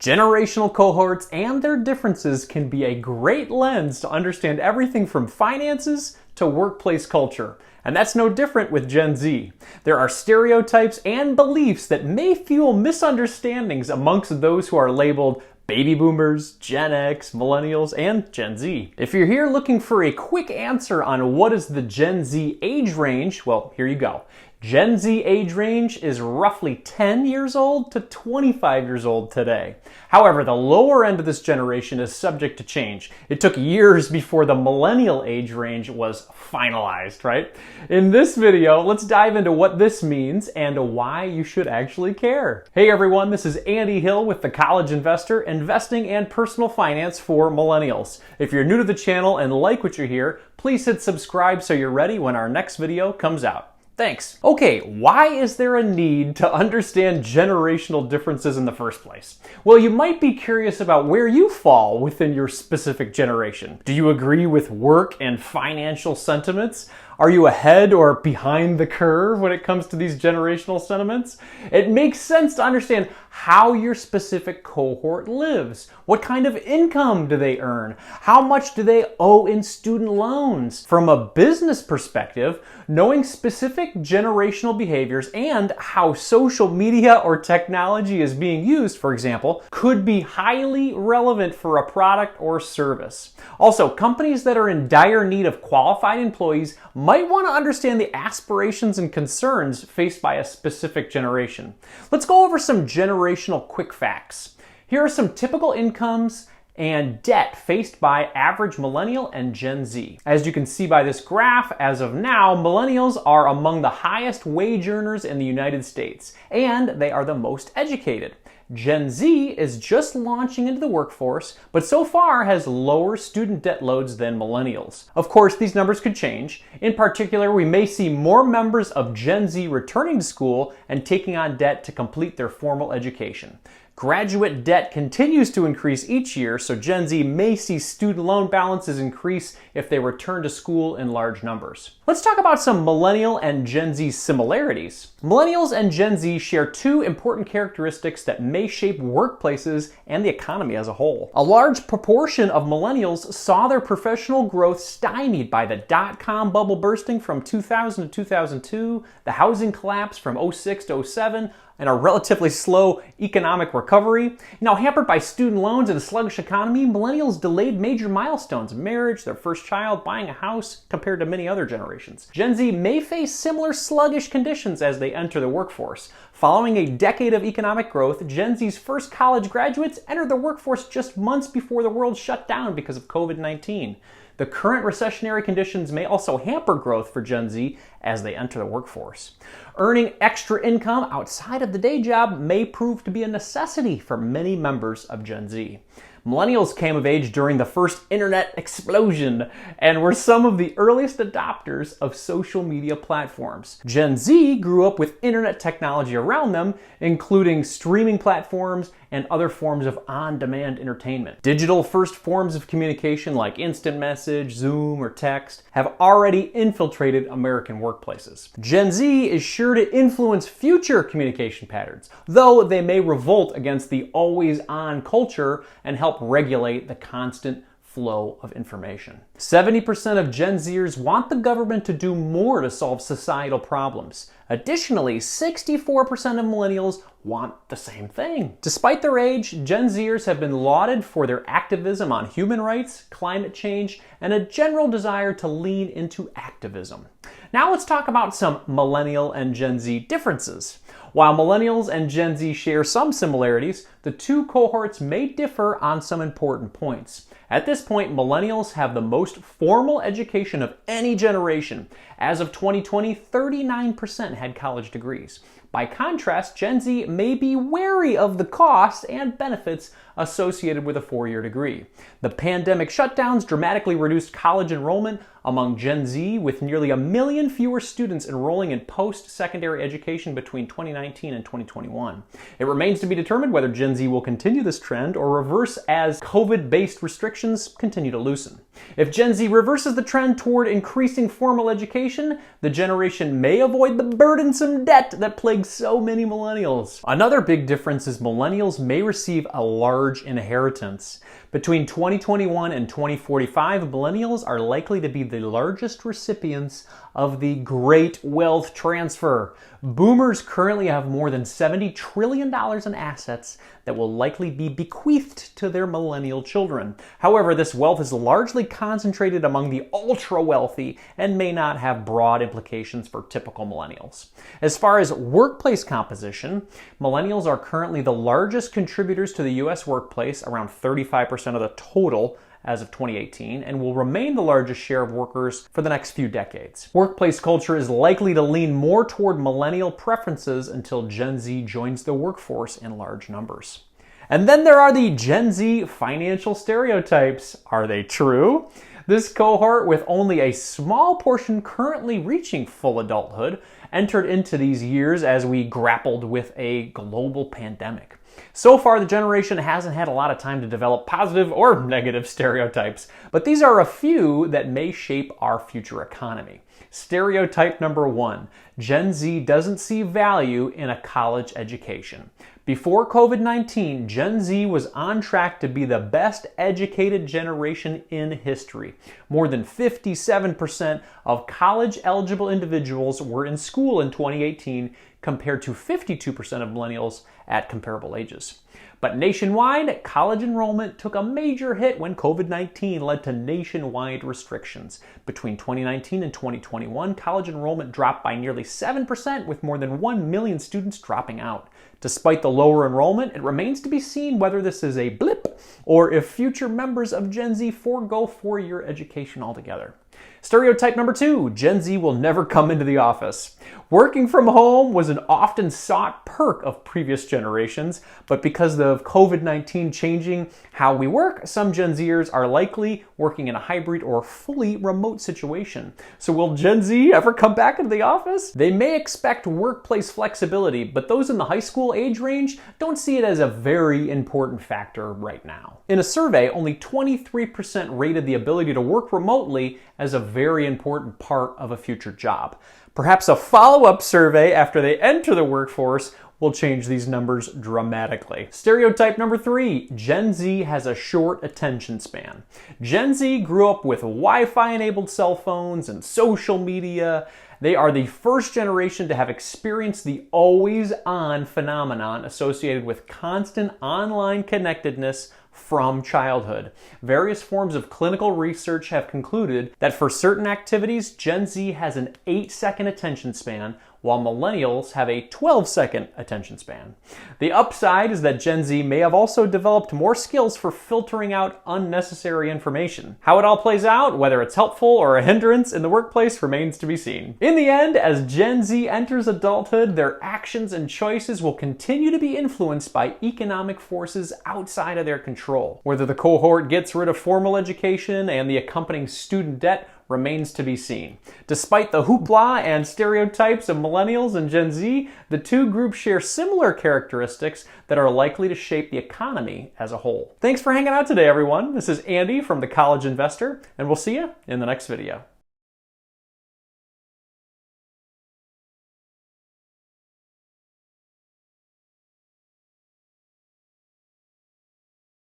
Generational cohorts and their differences can be a great lens to understand everything from finances to workplace culture. And that's no different with Gen Z. There are stereotypes and beliefs that may fuel misunderstandings amongst those who are labeled Baby Boomers, Gen X, Millennials, and Gen Z. If you're here looking for a quick answer on what is the Gen Z age range, well, here you go. Gen Z age range is roughly 10 years old to 25 years old today. However, the lower end of this generation is subject to change. It took years before the millennial age range was finalized, right? In this video, let's dive into what this means and why you should actually care. Hey everyone, this is Andy Hill with The College Investor, investing and personal finance for millennials. If you're new to the channel and like what you hear, please hit subscribe so you're ready when our next video comes out. Thanks. Okay, why is there a need to understand generational differences in the first place? Well, you might be curious about where you fall within your specific generation. Do you agree with work and financial sentiments? Are you ahead or behind the curve when it comes to these generational sentiments? It makes sense to understand how your specific cohort lives. What kind of income do they earn? How much do they owe in student loans? From a business perspective, knowing specific generational behaviors and how social media or technology is being used, for example, could be highly relevant for a product or service. Also, companies that are in dire need of qualified employees might want to understand the aspirations and concerns faced by a specific generation. Let's go over some generational quick facts. Here are some typical incomes and debt faced by average millennial and Gen Z. As you can see by this graph, as of now, millennials are among the highest wage earners in the United States, and they are the most educated. Gen Z is just launching into the workforce, but so far has lower student debt loads than millennials. Of course, these numbers could change. In particular, we may see more members of Gen Z returning to school and taking on debt to complete their formal education. Graduate debt continues to increase each year, so Gen Z may see student loan balances increase if they return to school in large numbers. Let's talk about some millennial and Gen Z similarities. Millennials and Gen Z share two important characteristics that may shape workplaces and the economy as a whole. A large proportion of millennials saw their professional growth stymied by the dot-com bubble bursting from 2000 to 2002, the housing collapse from 06 to 07, and a relatively slow economic recovery. Now, hampered by student loans and a sluggish economy, millennials delayed major milestones: marriage, their first child, buying a house, compared to many other generations. Gen Z may face similar sluggish conditions as they enter the workforce. Following a decade of economic growth, Gen Z's first college graduates entered the workforce just months before the world shut down because of COVID-19. The current recessionary conditions may also hamper growth for Gen Z as they enter the workforce. Earning extra income outside of the day job may prove to be a necessity for many members of Gen Z. Millennials came of age during the first internet explosion and were some of the earliest adopters of social media platforms. Gen Z grew up with internet technology around them, including streaming platforms and other forms of on-demand entertainment. Digital-first forms of communication like instant message, Zoom, or text have already infiltrated American workplaces. Gen Z is sure to influence future communication patterns, though they may revolt against the always-on culture and help regulate the constant flow of information. 70% of Gen Zers want the government to do more to solve societal problems. Additionally, 64% of millennials want the same thing. Despite their age, Gen Zers have been lauded for their activism on human rights, climate change, and a general desire to lean into activism. Now let's talk about some millennial and Gen Z differences. While millennials and Gen Z share some similarities, the two cohorts may differ on some important points. At this point, millennials have the most formal education of any generation. As of 2020, 39% had college degrees. By contrast, Gen Z may be wary of the costs and benefits associated with a four-year degree. The pandemic shutdowns dramatically reduced college enrollment among Gen Z, with nearly 1 million fewer students enrolling in post-secondary education between 2019 and 2021. It remains to be determined whether Gen Z will continue this trend or reverse as COVID-based restrictions continue to loosen. If Gen Z reverses the trend toward increasing formal education, the generation may avoid the burdensome debt that plagues so many millennials. Another big difference is millennials may receive a large inheritance. Between 2021 and 2045, millennials are likely to be the largest recipients of the Great Wealth Transfer. Boomers currently have more than $70 trillion in assets that will likely be bequeathed to their millennial children. However, this wealth is largely concentrated among the ultra-wealthy and may not have broad implications for typical millennials. As far as workplace composition, millennials are currently the largest contributors to the U.S. workplace, around 35% of the total as of 2018, and will remain the largest share of workers for the next few decades. Workplace culture is likely to lean more toward millennial preferences until Gen Z joins the workforce in large numbers. And then there are the Gen Z financial stereotypes. Are they true? This cohort, with only a small portion currently reaching full adulthood, entered into these years as we grappled with a global pandemic. So far, the generation hasn't had a lot of time to develop positive or negative stereotypes, but these are a few that may shape our future economy. Stereotype number 1, Gen Z doesn't see value in a college education. Before COVID-19, Gen Z was on track to be the best educated generation in history. More than 57% of college-eligible individuals were in school in 2018, compared to 52% of millennials at comparable ages. But nationwide, college enrollment took a major hit when COVID-19 led to nationwide restrictions. Between 2019 and 2021, college enrollment dropped by nearly 7%, with more than 1 million students dropping out. Despite the lower enrollment, it remains to be seen whether this is a blip or if future members of Gen Z forego four-year education altogether. Stereotype number 2, Gen Z will never come into the office. Working from home was an often sought perk of previous generations, but because of COVID-19 changing how we work, some Gen Zers are likely working in a hybrid or fully remote situation. So will Gen Z ever come back into the office? They may expect workplace flexibility, but those in the high school age range don't see it as a very important factor right now. In a survey, only 23% rated the ability to work remotely as a very important part of a future job. Perhaps a follow-up survey after they enter the workforce will change these numbers dramatically. Stereotype number 3, Gen Z has a short attention span. Gen Z grew up with Wi-Fi enabled cell phones and social media. They are the first generation to have experienced the always-on phenomenon associated with constant online connectedness from childhood. Various forms of clinical research have concluded that for certain activities, Gen Z has an 8-second attention span, while millennials have a 12-second attention span. The upside is that Gen Z may have also developed more skills for filtering out unnecessary information. How it all plays out, whether it's helpful or a hindrance in the workplace, remains to be seen. In the end, as Gen Z enters adulthood, their actions and choices will continue to be influenced by economic forces outside of their control. Whether the cohort gets rid of formal education and the accompanying student debt remains to be seen. Despite the hoopla and stereotypes of millennials and Gen Z, the two groups share similar characteristics that are likely to shape the economy as a whole. Thanks for hanging out today, everyone. This is Andy from The College Investor, and we'll see you in the next video.